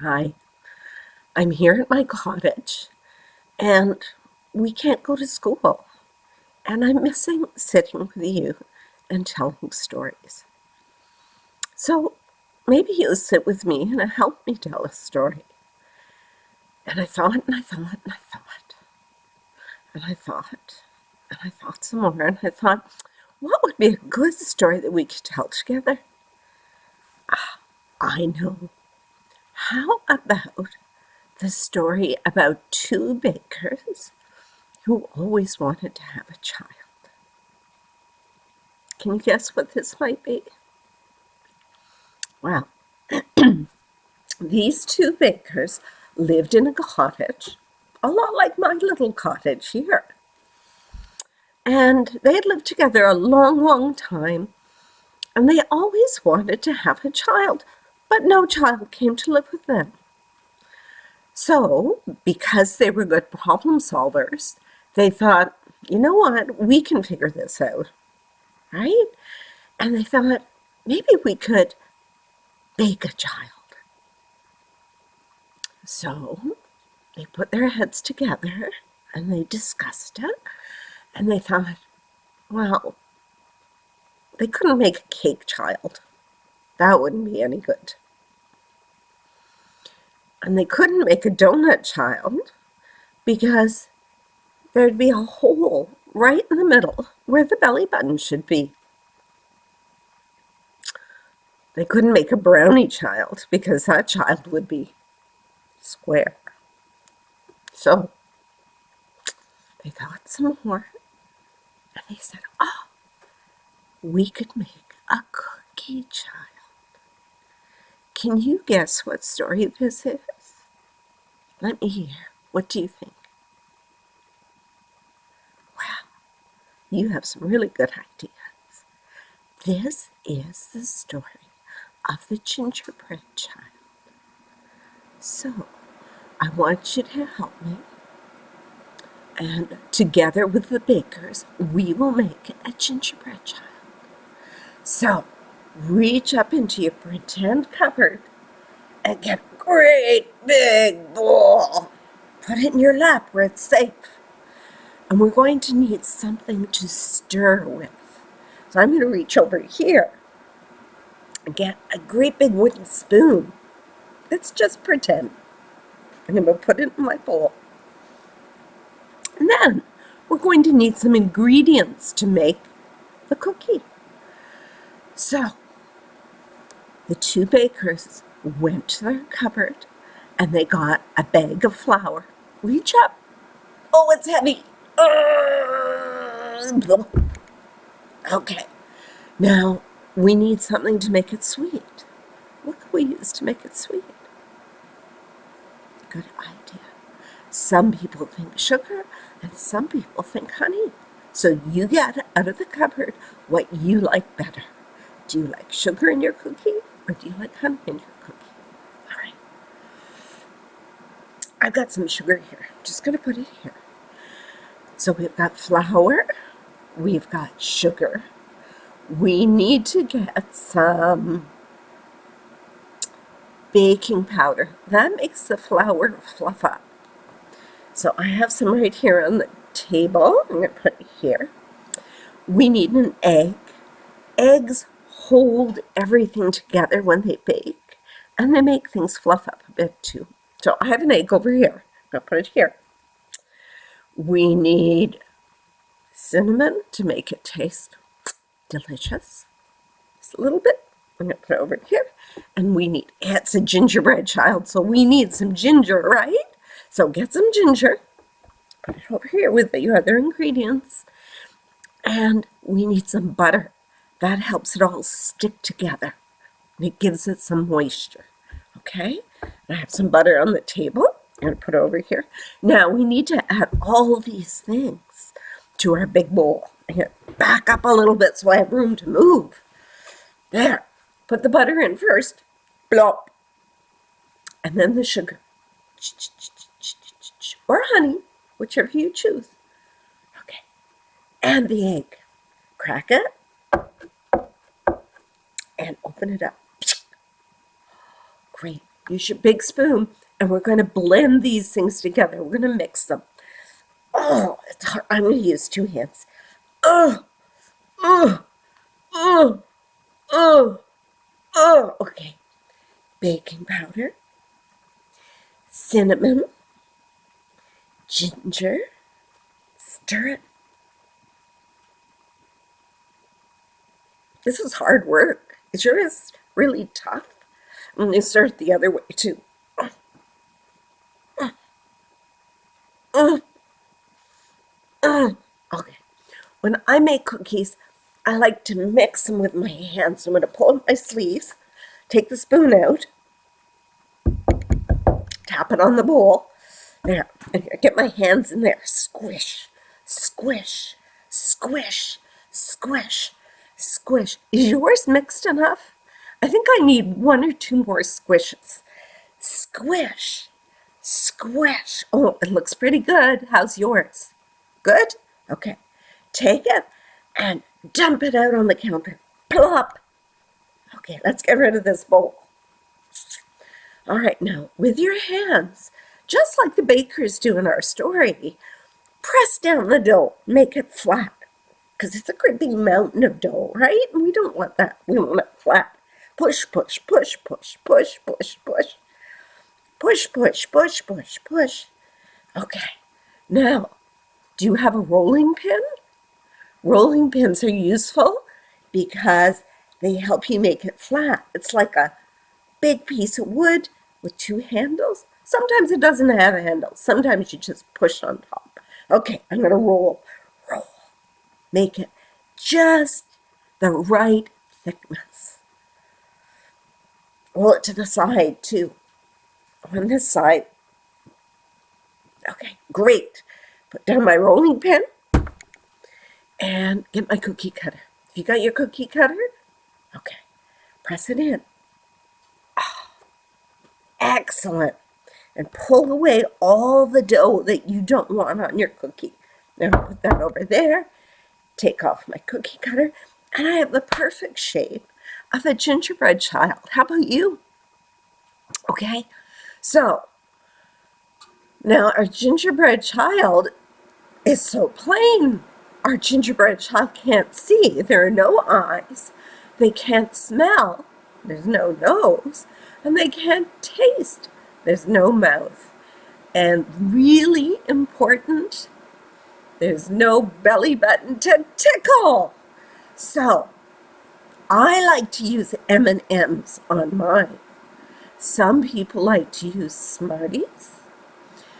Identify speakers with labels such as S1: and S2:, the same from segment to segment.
S1: Hi, I'm here at my cottage and we can't go to school. And I'm missing sitting with you and telling stories. So maybe you'll sit with me and help me tell a story. And I thought and I thought and I thought and I thought and I thought some more and I thought, what would be a good story that we could tell together? I know. How about the story about two bakers who always wanted to have a child? Can you guess what this might be? Well, these two bakers lived in a cottage, a lot like my little cottage here. And they had lived together a long, long time, and they always wanted to have a child, but no child came to live with them. So, because they were good problem solvers, they thought, you know what, we can figure this out, right? And they thought, maybe we could bake a child. So they put their heads together and they discussed it and they thought, well, they couldn't make a cake child. That wouldn't be any good. And they couldn't make a donut child because there'd be a hole right in the middle where the belly button should be. They couldn't make a brownie child because that child would be square. So they thought some more and they said, oh, we could make a cookie child. Can you guess what story this is? Let me hear. What do you think? Well, you have some really good ideas. This is the story of the gingerbread child. So, I want you to help me, and together with the bakers, we will make a gingerbread child. So, reach up into your pretend cupboard and get a great big bowl. Put it in your lap where it's safe. And we're going to need something to stir with. So I'm going to reach over here and get a great big wooden spoon. Let's just pretend. I'm going to put it in my bowl. And then we're going to need some ingredients to make the cookie. So the two bakers went to their cupboard and they got a bag of flour. Reach up. Oh, it's heavy. Okay. Now, we need something to make it sweet. What can we use to make it sweet? Good idea. Some people think sugar and some people think honey. So you get out of the cupboard what you like better. Do you like sugar in your cookie or do you like honey in your cookie? All right. I've got some sugar here. I'm just going to put it here. So we've got flour. We've got sugar. We need to get some baking powder. That makes the flour fluff up. So I have some right here on the table. I'm going to put it here. We need an egg. Eggs hold everything together when they bake, and they make things fluff up a bit too. So I have an egg over here. I'm going to put it here. We need cinnamon to make it taste delicious. Just a little bit. I'm going to put it over here. And we need, it's a gingerbread child, so we need some ginger, right? So get some ginger. Put it over here with your other ingredients. And we need some butter. That helps it all stick together. And it gives it some moisture. Okay? And I have some butter on the table. I'm going to put it over here. Now we need to add all these things to our big bowl. I'm going to back up a little bit so I have room to move. There. Put the butter in first. Blop. And then the sugar. Or honey, whichever you choose. Okay. And the egg. Crack it. And open it up. Great. use your big spoon, and we're going to blend these things together. We're going to mix them. Oh, it's hard. I'm going to use 2 hands. Oh, oh, oh, oh, oh. Okay. Baking powder, cinnamon, ginger. Stir it. This is hard work. It sure is really tough. I'm going to stir it the other way too. Okay. When I make cookies, I like to mix them with my hands. I'm going to pull up my sleeves, take the spoon out, tap it on the bowl. There. And get my hands in there. Squish, squish, squish, squish, squish. Is yours mixed enough? I think I need 1 or 2 more squishes. Squish, squish. Oh, it looks pretty good. How's yours? Good? Okay. Take it and dump it out on the counter. Plop. Okay, let's get rid of this bowl. All right, now, with your hands, just like the bakers do in our story, press down the dough, make it flat, because it's a great big mountain of dough, right? And we don't want that. We want it flat. Push, push, push, push, push, push, push. Push, push, push, push, push. Okay, now, do you have a rolling pin? Rolling pins are useful because they help you make it flat. It's like a big piece of wood with 2 handles. Sometimes it doesn't have a handle. Sometimes you just push on top. Okay, I'm going to roll. Make it just the right thickness. Roll it to the side too. On this side. Okay, great. Put down my rolling pin and get my cookie cutter. If you got your cookie cutter, okay, press it in. Oh, excellent. And pull away all the dough that you don't want on your cookie. Now put that over there. Take off my cookie cutter, and I have the perfect shape of a gingerbread child. How about you? Okay, so now our gingerbread child is so plain. Our gingerbread child can't see. There are no eyes. They can't smell. There's no nose. And they can't taste. There's no mouth. And really important, there's no belly button to tickle. So I like to use M&Ms on mine. Some people like to use Smarties.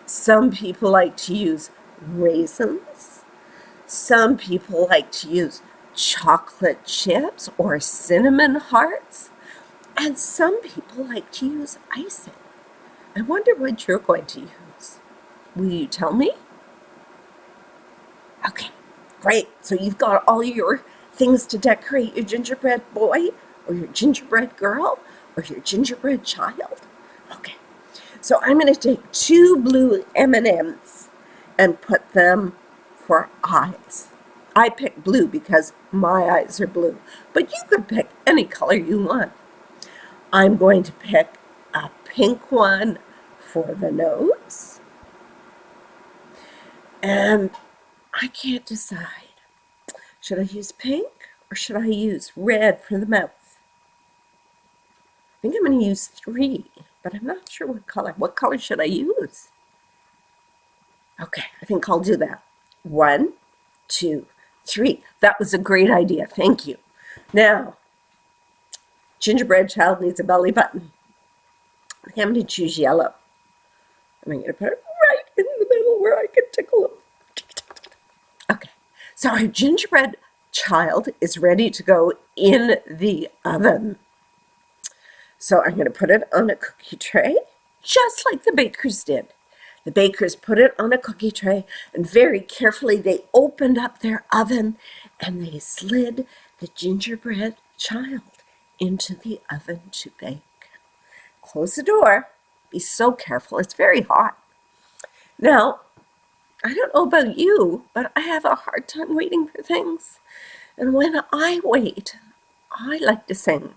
S1: Some people like to use raisins. Some people like to use chocolate chips or cinnamon hearts. And some people like to use icing. I wonder what you're going to use. Will you tell me? Okay, great. So you've got all your things to decorate your gingerbread boy or your gingerbread girl or your gingerbread child. Okay, so I'm going to take 2 blue M&Ms and put them for eyes. I picked blue because my eyes are blue, but you could pick any color you want. I'm going to pick a pink one for the nose, and I can't decide. Should I use pink or should I use red for the mouth? I think I'm going to use 3, but I'm not sure what color. What color should I use? Okay, I think I'll do that. 1, 2, 3. That was a great idea. Thank you. Now, gingerbread child needs a belly button. I think I'm going to choose yellow. And I'm going to put it right in the middle where I can tickle him. Okay, so our gingerbread child is ready to go in the oven. So I'm going to put it on a cookie tray, just like the bakers did. The bakers put it on a cookie tray, and very carefully they opened up their oven, and they slid the gingerbread child into the oven to bake. Close the door. Be so careful. It's very hot. Now, I don't know about you, but I have a hard time waiting for things. And when I wait, I like to sing.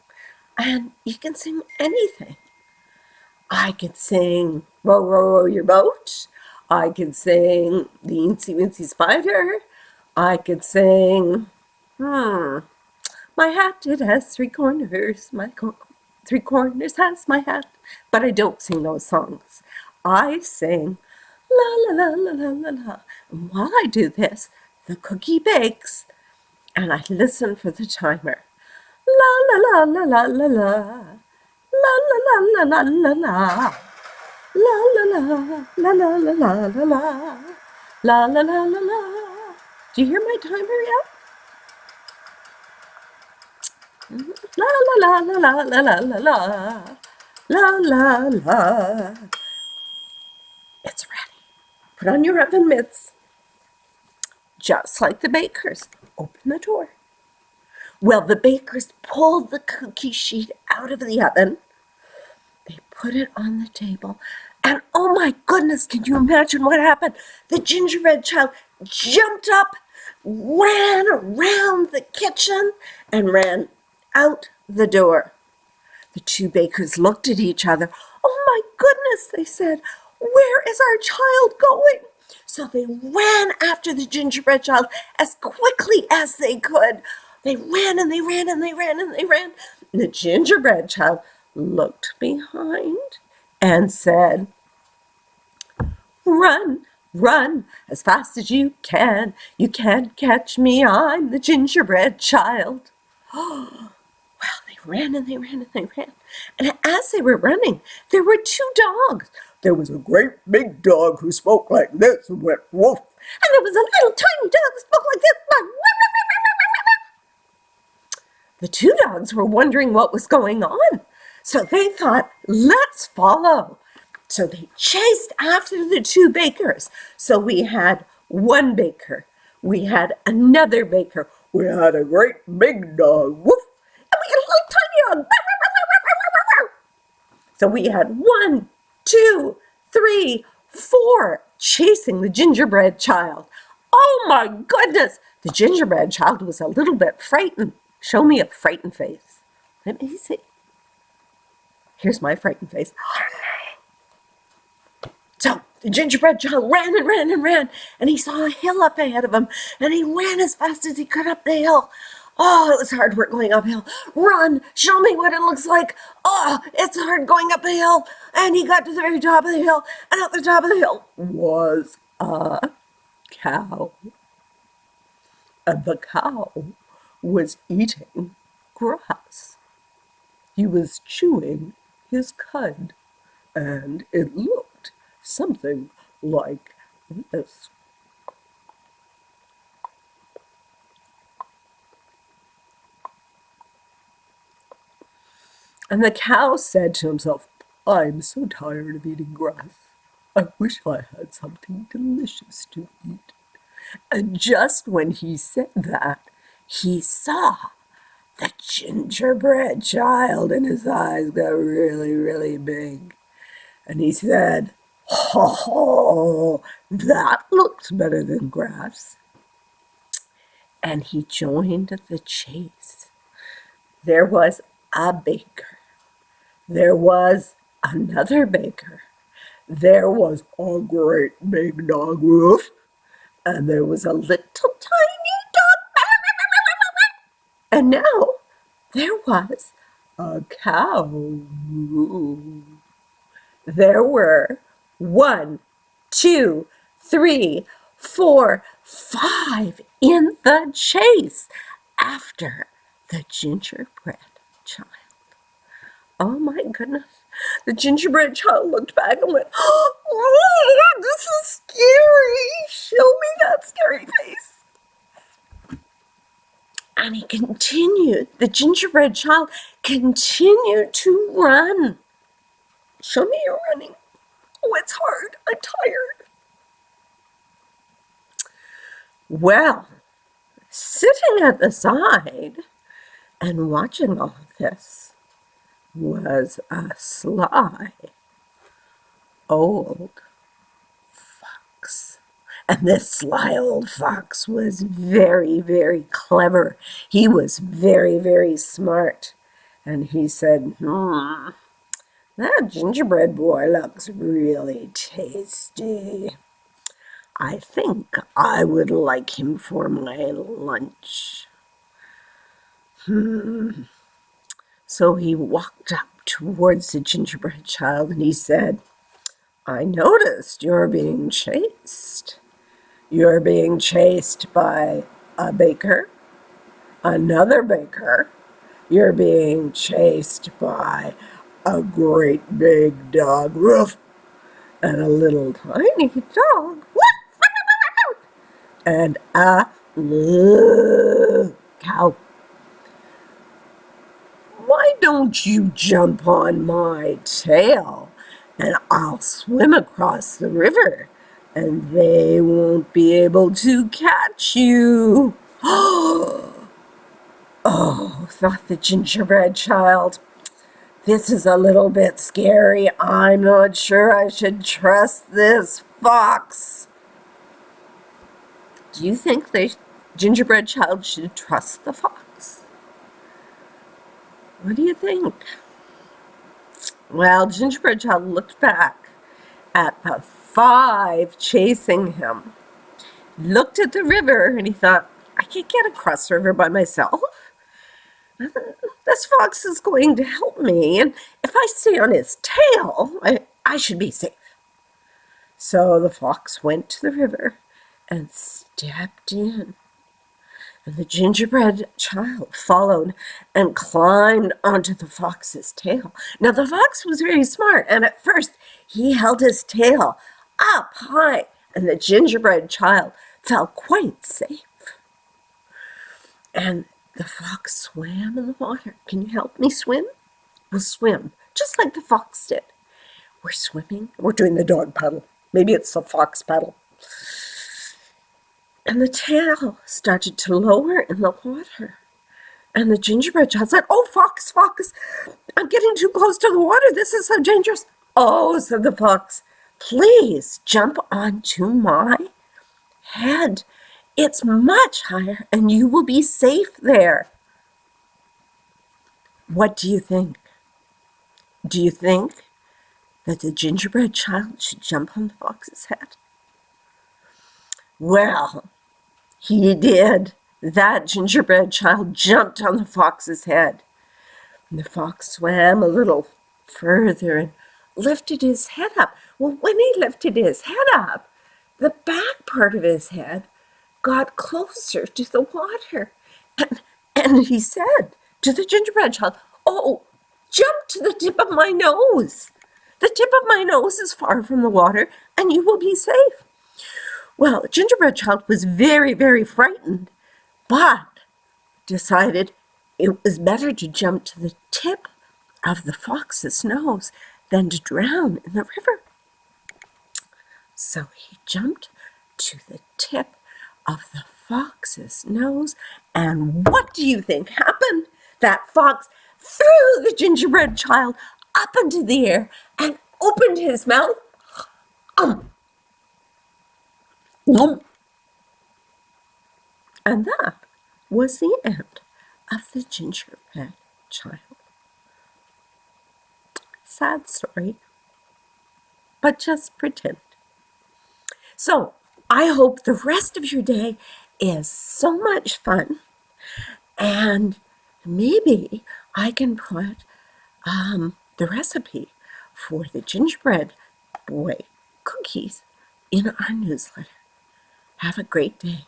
S1: And you can sing anything. I could sing Row, Row, Row Your Boat. I could sing The Eensy Weensy Spider. I could sing, my hat, it has three corners. Three corners has my hat. But I don't sing those songs. I sing la la la la la la la. And while I do this, the cookie bakes, and I listen for the timer. La la la la la la la. La la la la la la la. La la la la la la la la la. La la la la la. Do you hear my timer yet? La la la la la la la la. La la la. It's ready. Put on your oven mitts. Just like the bakers. Open the door. Well, the bakers pulled the cookie sheet out of the oven. They put it on the table. And oh my goodness, can you imagine what happened? The gingerbread child jumped up, ran around the kitchen, and ran out the door. The two bakers looked at each other. Oh my goodness, they said, where is our child going? So they ran after the gingerbread child as quickly as they could. They ran and they ran and they ran and they ran. And the gingerbread child looked behind and said, run, run as fast as you can. You can't catch me, I'm the gingerbread child. Well, they ran and they ran and they ran. And as they were running, there were two dogs. There was a great big dog who spoke like this and went woof. And there was a little tiny dog who spoke like this. The two dogs were wondering what was going on. So they thought, let's follow. So they chased after the two bakers. So we had one baker. We had another baker. We had a great big dog. Woof. And we had a little tiny dog. So we had 1, 2, 3, 4 chasing the gingerbread child. Oh my goodness! The gingerbread child was a little bit frightened. Show me a frightened face. Let me see. Here's my frightened face. So the gingerbread child ran and ran and ran, and he saw a hill up ahead of him, and he ran as fast as he could up the hill. Oh, it was hard work going uphill. Run, show me what it looks like. Oh, it's hard going up a hill. And he got to the very top of the hill, and at the top of the hill was a cow. And the cow was eating grass. He was chewing his cud, and it looked something like this. And the cow said to himself, I'm so tired of eating grass. I wish I had something delicious to eat. And just when he said that, he saw the gingerbread child, and his eyes got really, really big. And he said, oh, that looks better than grass. And he joined the chase. There was a baker. There was another baker. There was a great big dog, woof, and there was a little tiny dog. And now there was a cow. There were 1, 2, 3, 4, 5 in the chase after the gingerbread child. Oh my goodness. The gingerbread child looked back and went, oh, this is scary. Show me that scary face. And he continued, the gingerbread child continued to run. Show me you're running. Oh, it's hard. I'm tired. Well, sitting at the side and watching all of this was a sly old fox. And this sly old fox was very, very clever. He was very, very smart. And he said, That gingerbread boy looks really tasty. I think I would like him for my lunch. So he walked up towards the gingerbread child and he said, I noticed you're being chased. You're being chased by a baker, another baker. You're being chased by a great big dog, roof, and a little tiny dog, and a cow. Why don't you jump on my tail and I'll swim across the river and they won't be able to catch you? Oh, thought the gingerbread child. This is a little bit scary. I'm not sure I should trust this fox. Do you think the gingerbread child should trust the fox? What do you think? Well, gingerbread child looked back at the 5 chasing him, looked at the river, and he thought, I can't get across the river by myself. This fox is going to help me, and if I stay on his tail, I should be safe. So the fox went to the river and stepped in, and the gingerbread child followed and climbed onto the fox's tail. Now the fox was very smart, and at first he held his tail up high, and the gingerbread child felt quite safe. And the fox swam in the water. Can you help me swim? We'll swim, just like the fox did. We're swimming. We're doing the dog paddle. Maybe it's the fox paddle. And the tail started to lower in the water. And the gingerbread child said, oh, fox, fox, I'm getting too close to the water. This is so dangerous. Oh, said the fox, please jump onto my head. It's much higher and you will be safe there. What do you think? Do you think that the gingerbread child should jump on the fox's head? Well, he did. That gingerbread child jumped on the fox's head. And the fox swam a little further and lifted his head up. Well, when he lifted his head up, the back part of his head got closer to the water. And he said to the gingerbread child, oh, jump to the tip of my nose. The tip of my nose is far from the water, and you will be safe. Well, the gingerbread child was very, very frightened, but decided it was better to jump to the tip of the fox's nose than to drown in the river. So he jumped to the tip of the fox's nose, and what do you think happened? That fox threw the gingerbread child up into the air and opened his mouth. And that was the end of the gingerbread child. Sad story, but just pretend. So I hope the rest of your day is so much fun, and maybe I can put the recipe for the gingerbread boy cookies in our newsletter. Have a great day.